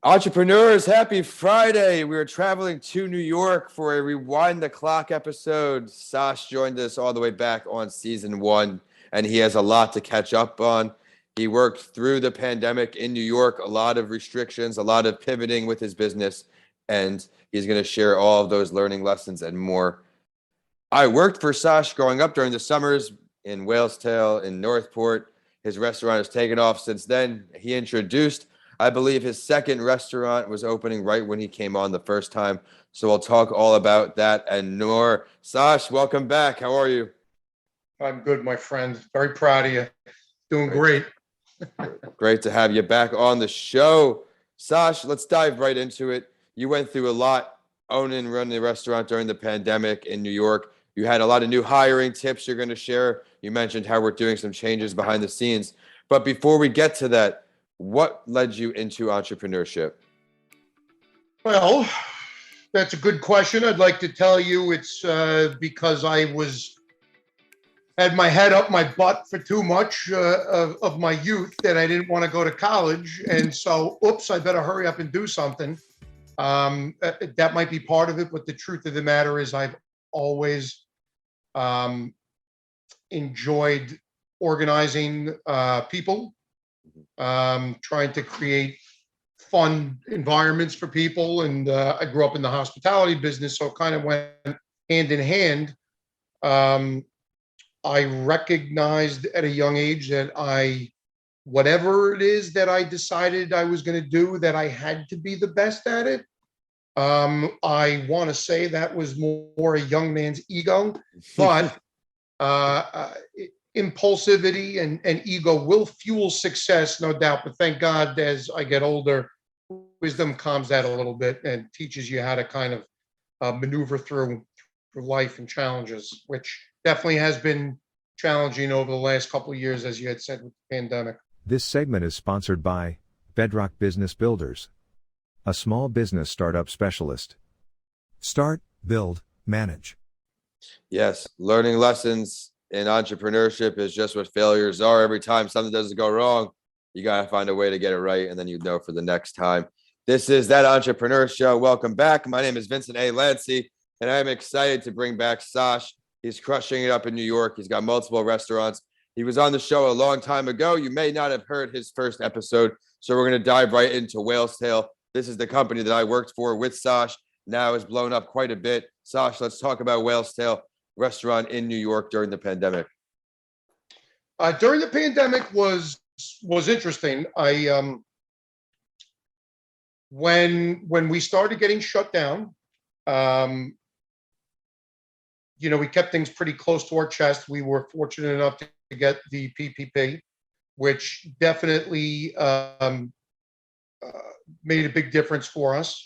Entrepreneurs, happy Friday. We are traveling to New York for a Rewind the Clock episode. Sosh joined us all the way back on season one, and he has a lot to catch up on. He worked through the pandemic in New York, a lot of restrictions, a lot of pivoting with his business, and he's going to share all of those learning lessons and more. I worked for Sosh growing up during the summers in Whalestale, in Northport. His restaurant has taken off since then. He introduced, I believe, his second restaurant was opening right when he came on the first time. So we'll talk all about that and more. Sosh, welcome back. How are you? I'm good, my friend. Very proud of you. Doing Great. Great to have you back on the show. Sosh, let's dive right into it. You went through a lot owning and running the restaurant during the pandemic in New York. You had a lot of new hiring tips you're going to share. You mentioned how we're doing some changes behind the scenes. But before we get to that, what led you into entrepreneurship? Well, that's a good question. I'd like to tell you it's because I had my head up my butt for too much of my youth that I didn't want to go to college. And so, I better hurry up and do something. That might be part of it, but the truth of the matter is I've always enjoyed organizing people, trying to create fun environments for people. And I grew up in the hospitality business, so it kind of went hand in hand. I recognized at a young age that whatever it is that I decided I was going to do, that I had to be the best at it. I want to say that was more a young man's ego, but impulsivity and ego will fuel success, no doubt. But thank God, as I get older, wisdom calms that a little bit and teaches you how to kind of maneuver through life and challenges, which definitely has been challenging over the last couple of years, as you had said, with the pandemic. This segment is sponsored by Bedrock Business Builders, a small business startup specialist. Start, build, manage. Yes, learning lessons in entrepreneurship is just what failures are. Every time something doesn't go wrong, you got to find a way to get it right, and then you know for the next time. This is That Entrepreneur Show. Welcome back. My name is Vincent A. Lancy, and I'm excited to bring back Sosh. He's crushing it up in New York. He's got multiple restaurants. He was on the show a long time ago. You may not have heard his first episode, so we're going to dive right into Whalestale. This is the company that I worked for with Sosh. Now has blown up quite a bit. Sosh, let's talk about Whalestale restaurant in New York during the pandemic. During the pandemic was interesting. When we started getting shut down, we kept things pretty close to our chest. We were fortunate enough to get the PPP, which definitely made a big difference for us.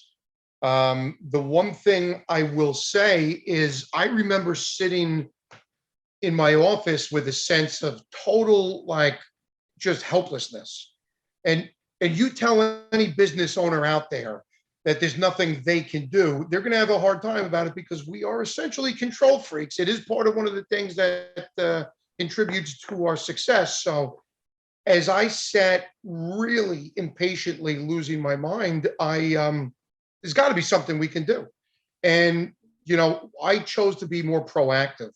The one thing I will say is I remember sitting in my office with a sense of total, just helplessness. And you tell any business owner out there that there's nothing they can do, they're going to have a hard time about it, because we are essentially control freaks. It is part of one of the things that contributes to our success. So as I sat really impatiently losing my mind, there's got to be something we can do. And, I chose to be more proactive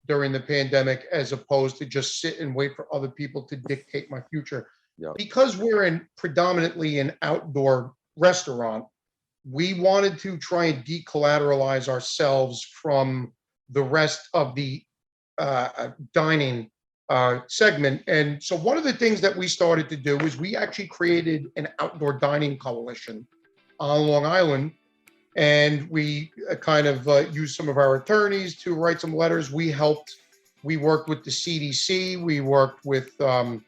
during the pandemic, as opposed to just sit and wait for other people to dictate my future. Yeah. Because we're predominantly an outdoor restaurant, we wanted to try and decollateralize ourselves from the rest of the dining segment. And so one of the things that we started to do is we actually created an outdoor dining coalition on Long Island. And we used some of our attorneys to write some letters. We worked with the CDC. We worked with FDA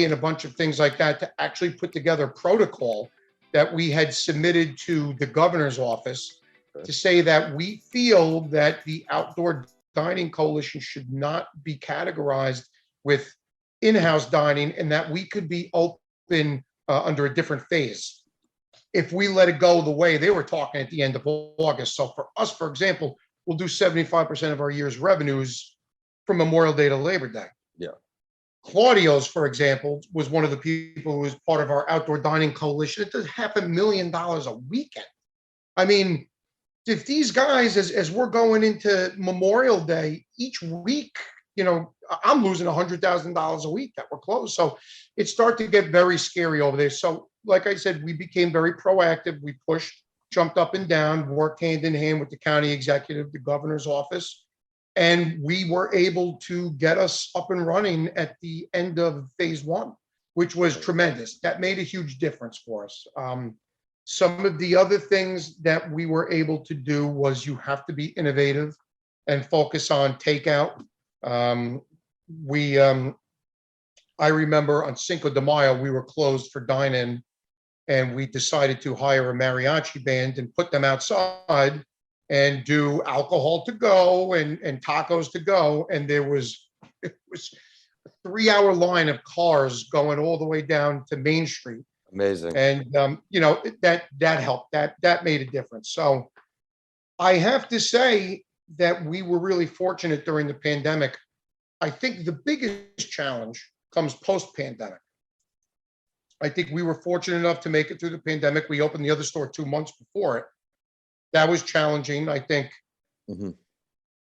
and a bunch of things like that to actually put together protocol that we had submitted to the governor's office to say that we feel that the outdoor dining coalition should not be categorized with in-house dining, and that we could be open under a different phase if we let it go the way they were talking at the end of August. So for us, for example, we'll do 75% of our year's revenues from Memorial Day to Labor Day. Yeah. Claudio's, for example, was one of the people who was part of our outdoor dining coalition. It does $500,000 a weekend. I mean, if these guys, as we're going into Memorial Day, each week, I'm losing $100,000 a week that we're closed. So it started to get very scary over there. So, like I said, we became very proactive. We pushed, jumped up and down, worked hand in hand with the county executive, the governor's office, and we were able to get us up and running at the end of phase one, which was tremendous. That made a huge difference for us. Some of the other things that we were able to do was you have to be innovative and focus on takeout. I remember on Cinco de Mayo, we were closed for dine-in, and we decided to hire a mariachi band and put them outside and do alcohol to go and tacos to go. And it was a 3-hour line of cars going all the way down to Main Street. Amazing. And that helped. That made a difference. So I have to say that we were really fortunate during the pandemic. I think the biggest challenge comes post-pandemic. I think we were fortunate enough to make it through the pandemic. We opened the other store 2 months before it. That was challenging. I think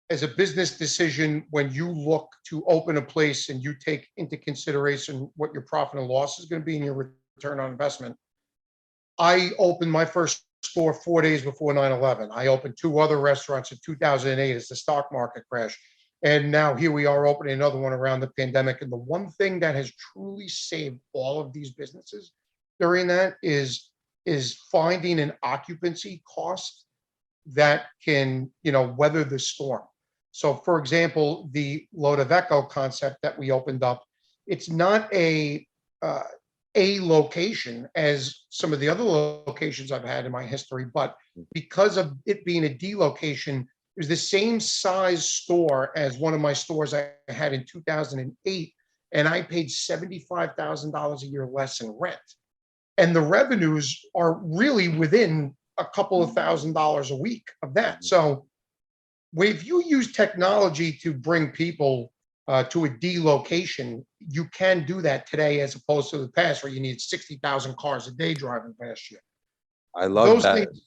as a business decision, when you look to open a place and you take into consideration what your profit and loss is going to be and your return on investment. I opened my first store 4 days before 9/11. I opened 2 other restaurants in 2008 as the stock market crashed. And now here we are opening another one around the pandemic. And the one thing that has truly saved all of these businesses during that is finding an occupancy cost that can, weather the storm. So for example, the Lota Veco concept that we opened up, it's not a location as some of the other locations I've had in my history, but because of it being a D location, it was the same size store as one of my stores I had in 2008, and I paid $75,000 a year less in rent. And the revenues are really within a couple of $1,000s a week of that. So if you use technology to bring people to a D location, you can do that today as opposed to the past where you need 60,000 cars a day driving past you. I love Those that. things,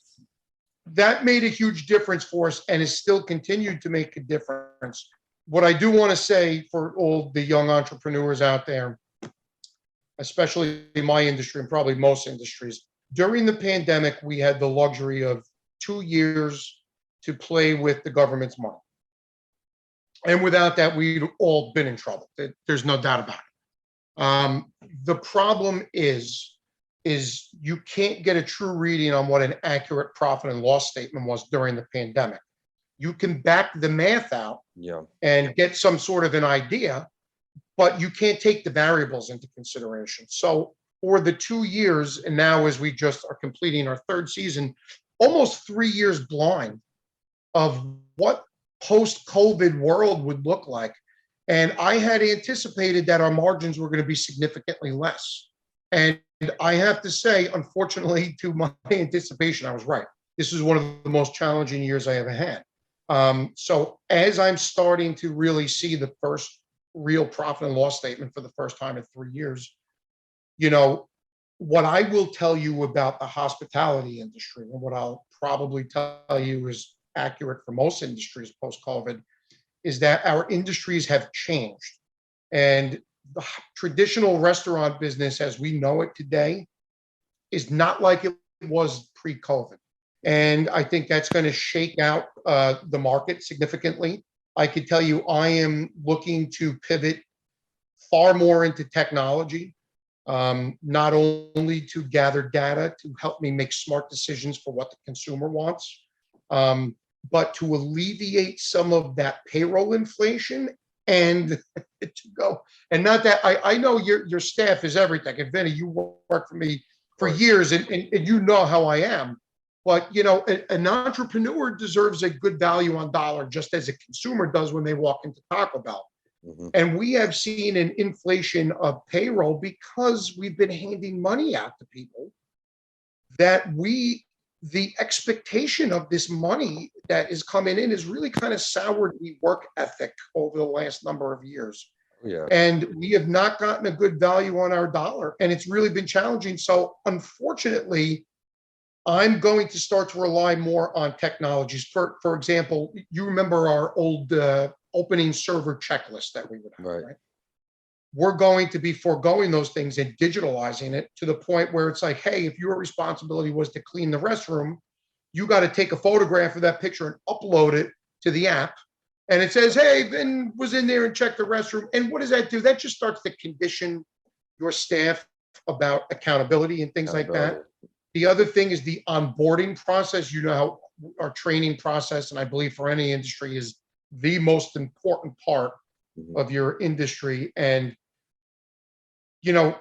that made a huge difference for us and has still continued to make a difference. What I do want to say for all the young entrepreneurs out there, especially in my industry and probably most industries, during the pandemic, we had the luxury of 2 years to play with the government's money. And without that, we'd all been in trouble. There's no doubt about it. The problem is you can't get a true reading on what an accurate profit and loss statement was during the pandemic. You can back the math out and get some sort of an idea, but you can't take the variables into consideration. So for the 2 years, and now as we just are completing our 3rd season, almost 3 years blind of what post-COVID world would look like. And I had anticipated that our margins were going to be significantly less. And I have to say, unfortunately, to my anticipation, I was right. This is one of the most challenging years I ever had. So as I'm starting to really see the first real profit and loss statement for the first time in 3 years, what I will tell you about the hospitality industry, and what I'll probably tell you is accurate for most industries post-COVID, is that our industries have changed. And the traditional restaurant business as we know it today is not like it was pre-COVID. And I think that's going to shake out the market significantly. I can tell you I am looking to pivot far more into technology, not only to gather data to help me make smart decisions for what the consumer wants, but to alleviate some of that payroll inflation and to go. And not that I know your staff is everything. And Vinny, you worked for me for years, and you know how I am. But an entrepreneur deserves a good value on dollar, just as a consumer does when they walk into Taco Bell. And we have seen an inflation of payroll because we've been handing money out to people that the expectation of this money that is coming in is really kind of soured the work ethic over the last number of years. Yeah. And we have not gotten a good value on our dollar. And it's really been challenging. So unfortunately, I'm going to start to rely more on technologies. For example, you remember our old opening server checklist that we would have, Right. right? We're going to be foregoing those things and digitalizing it to the point where it's like, hey, if your responsibility was to clean the restroom, you got to take a photograph of that picture and upload it to the app. And it says, hey, Ben was in there and checked the restroom. And what does that do? That just starts to condition your staff about accountability and things like that. The other thing is the onboarding process. You know how our training process, and I believe for any industry, is the most important part of your industry. And, you know,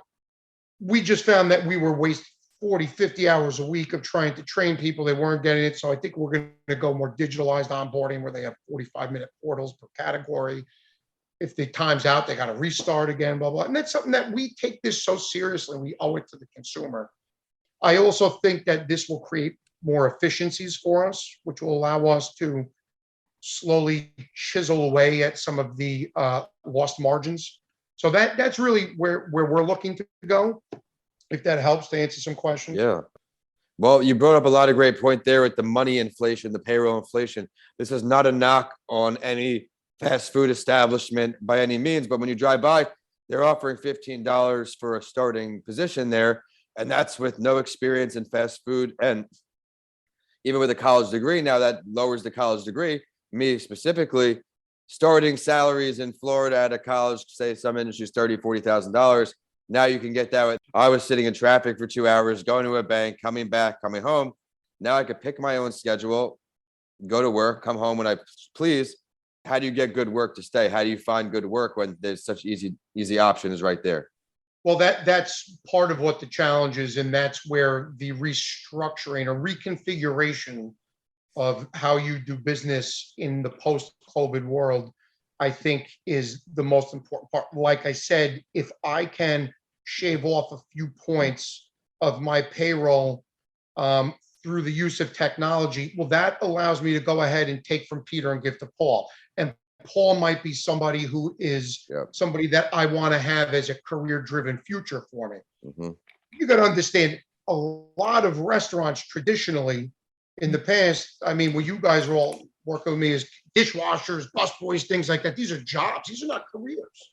we just found that we were wasting 40, 50 hours a week of trying to train people. They weren't getting it. So I think we're going to go more digitalized onboarding where they have 45-minute portals per category. If the time's out, they got to restart again, blah, blah. And that's something that we take this so seriously. We owe it to the consumer. I also think that this will create more efficiencies for us, which will allow us to slowly chisel away at some of the lost margins. So that's really where we're looking to go, if that helps to answer some questions. Yeah. Well, you brought up a lot of great point there with the money inflation, the payroll inflation. This is not a knock on any fast food establishment by any means, but when you drive by, they're offering $15 for a starting position there, and that's with no experience in fast food. And even with a college degree, now that lowers the college degree. Me specifically, starting salaries in Florida at a college, say some industries, $30,000, $40,000. Now you can get that with, I was sitting in traffic for 2 hours, going to a bank, coming back, coming home. Now I could pick my own schedule, go to work, come home when I please. How do you get good work to stay? How do you find good work when there's such easy options right there? Well, that's part of what the challenge is, and that's where the restructuring or reconfiguration of how you do business in the post-COVID world, I think, is the most important part. Like I said, if I can shave off a few points of my payroll through the use of technology, well, that allows me to go ahead and take from Peter and give to Paul. And Paul might be somebody who is somebody that I want to have as a career-driven future for me. Mm-hmm. You got to understand, a lot of restaurants traditionally in the past, I mean, well, you guys are all working with me as dishwashers, busboys, things like that. These are jobs. These are not careers.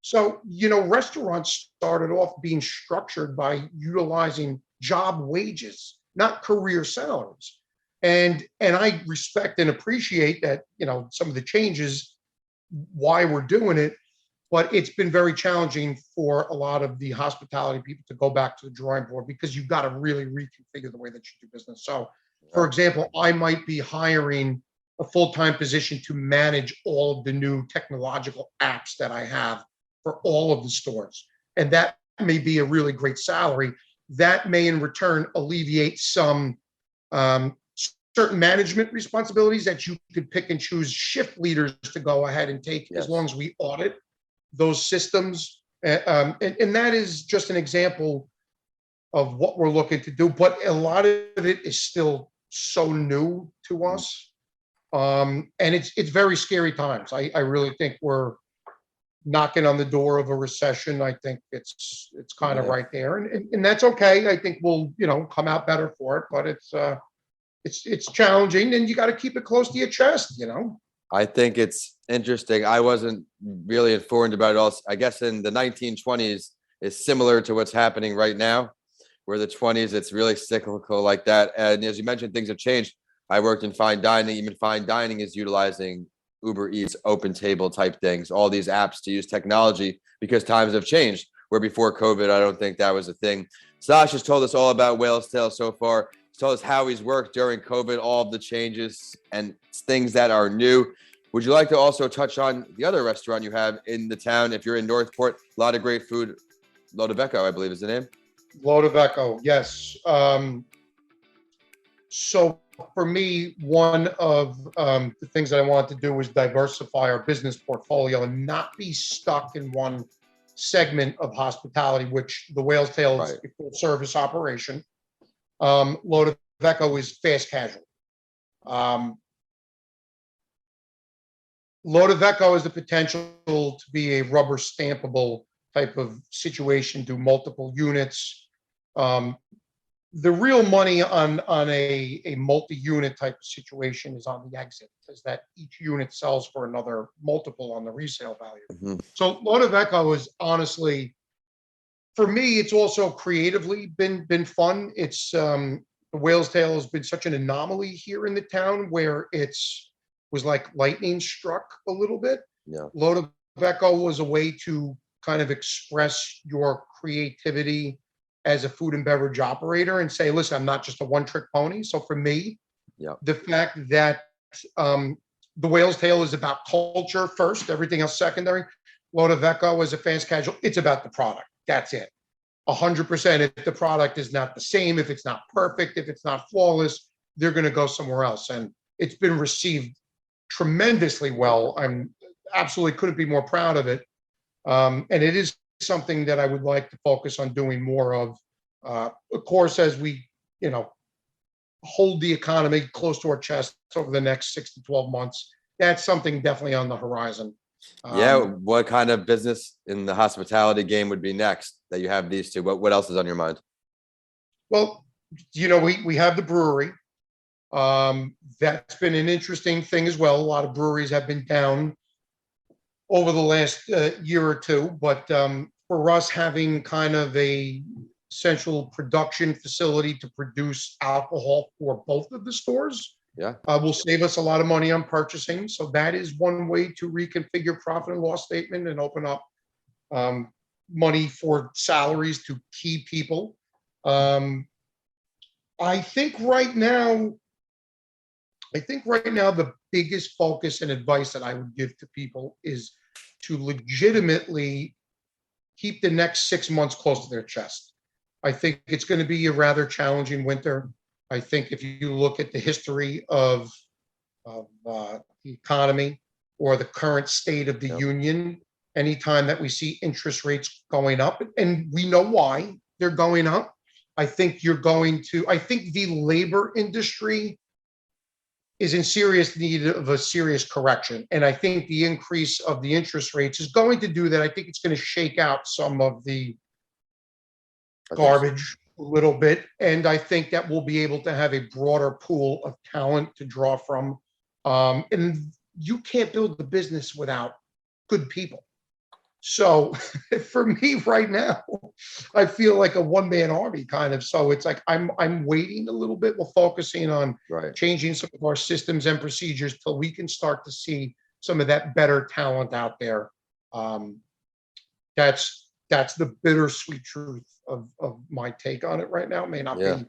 So, you know, restaurants started off being structured by utilizing job wages, not career salaries. And I respect and appreciate that, you know, some of the changes, why we're doing it, but it's been very challenging for a lot of the hospitality people to go back to the drawing board because you've got to really reconfigure the way that you do business. So, for example, I might be hiring a full-time position to manage all of the new technological apps that I have for all of the stores. And that may be a really great salary. That may in return alleviate some certain management responsibilities that you could pick and choose shift leaders to go ahead and take as long as we audit those systems. And that is just an example of what we're looking to do. But a lot of it is still so new to us. And it's very scary times. I really think we're knocking on the door of a recession. I think it's kind of right there. And that's okay. I think we'll, you know, come out better for it, but it's challenging and you got to keep it close to your chest, you know. I think it's interesting. I wasn't really informed about it all. I guess in the 1920s is similar to what's happening right now, where the 20s, it's really cyclical like that. And as you mentioned, things have changed. I worked in fine dining. Even fine dining is utilizing Uber Eats, Open Table type things, all these apps to use technology because times have changed. Where before COVID, I don't think that was a thing. Sosh has told us all about Whale's Tail so far. He's told us how he's worked during COVID, all of the changes and things that are new. Would you like to also touch on the other restaurant you have in the town? If you're in Northport, a lot of great food. Lota Veco, I believe is the name. Lota Veco, yes. So for me, one of the things that I wanted to do was diversify our business portfolio and not be stuck in one segment of hospitality, which the Whale's Tail is a full service operation. Lota Veco is fast casual. Lota Veco has the potential to be a rubber stampable type of situation, do multiple units. The real money on a multi-unit type of situation is on the exit, is that each unit sells for another multiple on the resale value. Mhm. So Lota Veco is honestly, for me, it's also creatively been fun. It's the Whale's Tail has been such an anomaly here in the town where was like lightning struck a little bit. Yeah. Lota Veco was a way to kind of express your creativity as a food and beverage operator and say, listen, I'm not just a one-trick pony. So for me, Yeah. the fact that the Whale's Tail is about culture first, everything else secondary. Lota Veco is a fast casual. It's about the product. That's it. 100%. If the product is not the same, if it's not perfect, if it's not flawless, they're going to go somewhere else. And it's been received tremendously well. I'm absolutely couldn't be more proud of it. And it is something that I would like to focus on doing more of. Of course, as we, hold the economy close to our chest over the next 6 to 12 months, that's something definitely on the horizon. Yeah. What kind of business in the hospitality game would be next that you have these two? What else is on your mind? Well, we have the brewery. That's been an interesting thing as well. A lot of breweries have been down over the last year or two, but for us having kind of a central production facility to produce alcohol for both of the stores, will save us a lot of money on purchasing. So that is one way to reconfigure profit and loss statement and open up money for salaries to key people. I think right now the biggest focus and advice that I would give to people is to legitimately keep the next 6 months close to their chest. I think it's going to be a rather challenging winter. I think if you look at the history of the economy or the current state of the union, anytime that we see interest rates going up, and we know why they're going up, I think the labor industry is in serious need of a serious correction. And I think the increase of the interest rates is going to do that. I think it's going to shake out some of the garbage a little bit. And I think that we'll be able to have a broader pool of talent to draw from. And you can't build the business without good people. So for me right now, I feel like a one-man army kind of. So it's like I'm waiting a little bit. We're focusing on changing some of our systems and procedures till we can start to see some of that better talent out there. That's the bittersweet truth of my take on it right now. It may not be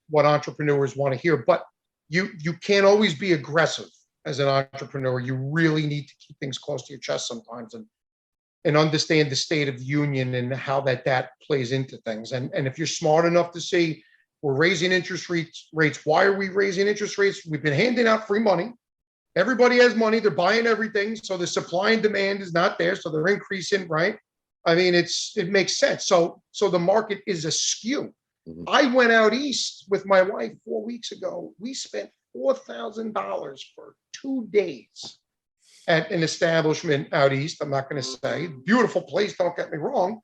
what entrepreneurs want to hear, but you can't always be aggressive as an entrepreneur. You really need to keep things close to your chest sometimes and understand the state of the union and how that plays into things. And if you're smart enough to see we're raising interest rates, why are we raising interest rates? We've been handing out free money. Everybody has money. They're buying everything. So the supply and demand is not there. So they're increasing, right? I mean, it makes sense. So the market is askew. Mm-hmm. I went out east with my wife 4 weeks ago. We spent $4,000 for 2 days at an establishment out east. I'm not going to say. Beautiful place, don't get me wrong.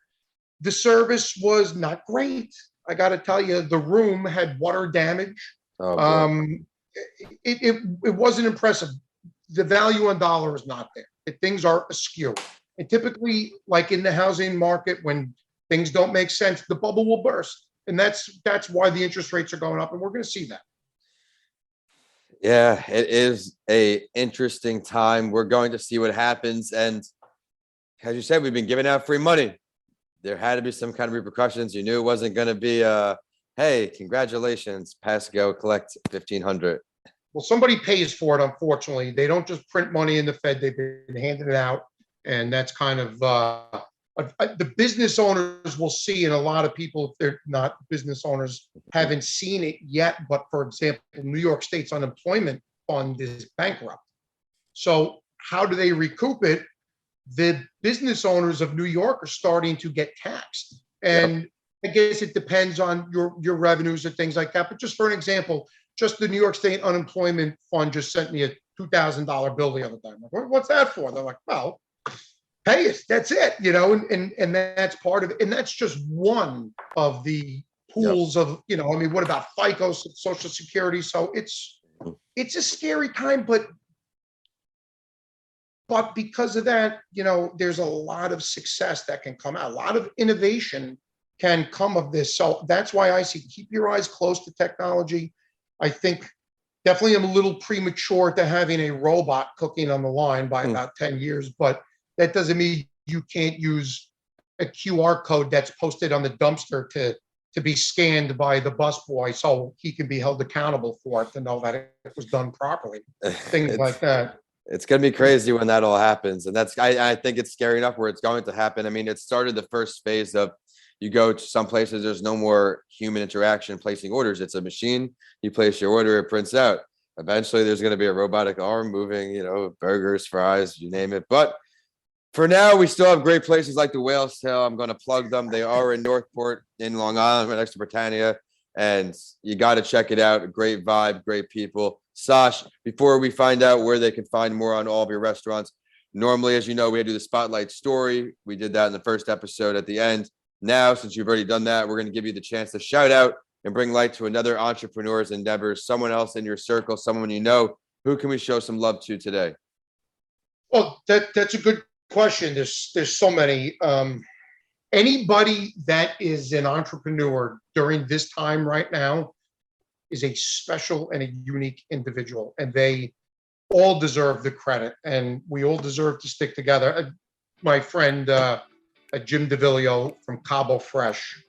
The service was not great. I got to tell you, the room had water damage. It wasn't impressive. The value on dollar is not there. Things are askew. And typically, like in the housing market, when things don't make sense, the bubble will burst. And that's why the interest rates are going up. And we're going to see that. Yeah, it is an interesting time. We're going to see what happens. And as you said, we've been giving out free money. There had to be some kind of repercussions. You knew it wasn't going to be hey, congratulations, pass, go, collect $1,500. Well, somebody pays for it, unfortunately. They don't just print money in the Fed. They've been handing it out. And that's kind of the business owners will see, and a lot of people, if they're not business owners, haven't seen it yet. But for example, New York State's unemployment fund is bankrupt. So how do they recoup it? The business owners of New York are starting to get taxed. And I guess it depends on your revenues and things like that. But just for an example, just the New York State unemployment fund just sent me a $2,000 bill the other day. I'm like, what's that for? They're like, well, pay us. That's it. And that's part of it. And that's just one of the pools of, what about FICO, Social Security? So it's a scary time, but because of that, there's a lot of success that can come out. A lot of innovation can come of this. So that's why I see, keep your eyes close to technology. I think definitely I'm a little premature to having a robot cooking on the line by about 10 years, but that doesn't mean you can't use a QR code that's posted on the dumpster to be scanned by the busboy so he can be held accountable for it, to know that it was done properly. Things like that. It's going to be crazy when that all happens. And I think it's scary enough where it's going to happen. I mean, it started the first phase of, you go to some places, there's no more human interaction placing orders. It's a machine. You place your order, it prints out. Eventually, there's going to be a robotic arm moving, burgers, fries, you name it. But for now, we still have great places like the Whale's Tail. I'm going to plug them. They are in Northport in Long Island, right next to Britannia. And you got to check it out. A great vibe, great people. Sosh, before we find out where they can find more on all of your restaurants, normally, as you know, we do the spotlight story. We did that in the first episode at the end. Now, since you've already done that, we're going to give you the chance to shout out and bring light to another entrepreneur's endeavors, someone else in your circle, someone you know. Who can we show some love to today? Well, that's a good question. There's so many. Anybody that is an entrepreneur during this time right now is a special and a unique individual, and they all deserve the credit, and we all deserve to stick together. My friend Jim DeVillio from Cabo Fresh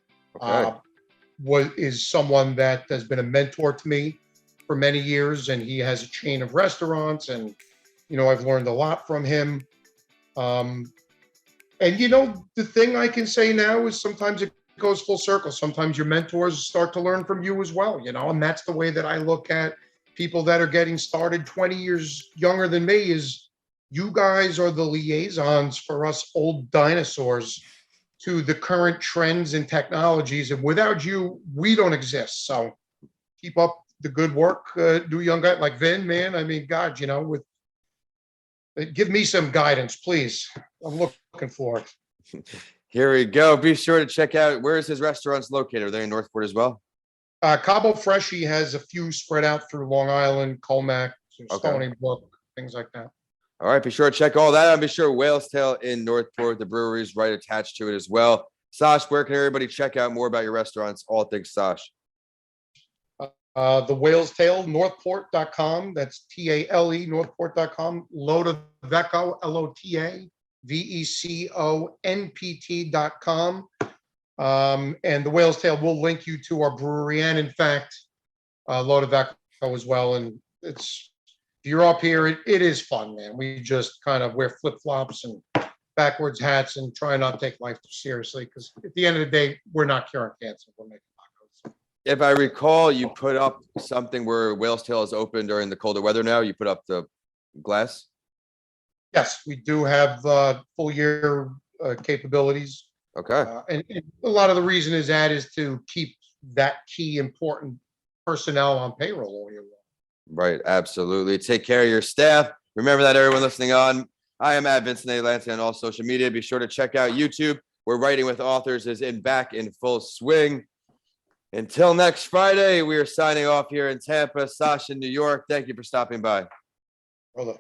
is someone that has been a mentor to me for many years, and he has a chain of restaurants, and I've learned a lot from him. And the thing I can say now is sometimes it goes full circle. Sometimes your mentors start to learn from you as well, and that's the way that I look at people that are getting started 20 years younger than me. Is you guys are the liaisons for us old dinosaurs to the current trends and technologies. And without you, we don't exist. So keep up the good work. Do young guy like Vin, man. I mean, God, give me some guidance, please. I'm looking for it. Here we go. Be sure to check out, where is his restaurants located? Are they in Northport as well? Cabo Fresh, he has a few spread out through Long Island, Colmac, Stony Brook, things like that. All right, be sure to check all that out. Be sure Whale's Tail in Northport, the brewery is right attached to it as well. Sosh, where can everybody check out more about your restaurants? All things Sosh. The Whale's Tail, Northport.com. That's TALE, Northport.com. Lota Veco, LOTAVECONPT.com. And the Whale's Tail will link you to our brewery, and in fact, Lota Veco as well. And if you're up here, it is fun, man. We just kind of wear flip-flops and backwards hats and try not to take life too seriously, because at the end of the day, we're not curing cancer. We're making tacos. If I recall, you put up something where Whale's Tail is open during the colder weather now. You put up the glass? Yes, we do have full year capabilities. Okay. And a lot of the reason is to keep that key important personnel on payroll all year long. Right, absolutely. Take care of your staff. Remember that, everyone listening on. I am at Vincent A. Lansing on all social media. Be sure to check out YouTube, where Writing with Authors is back in full swing. Until next Friday, we are signing off here in Tampa, Sosh in New York. Thank you for stopping by. Brother.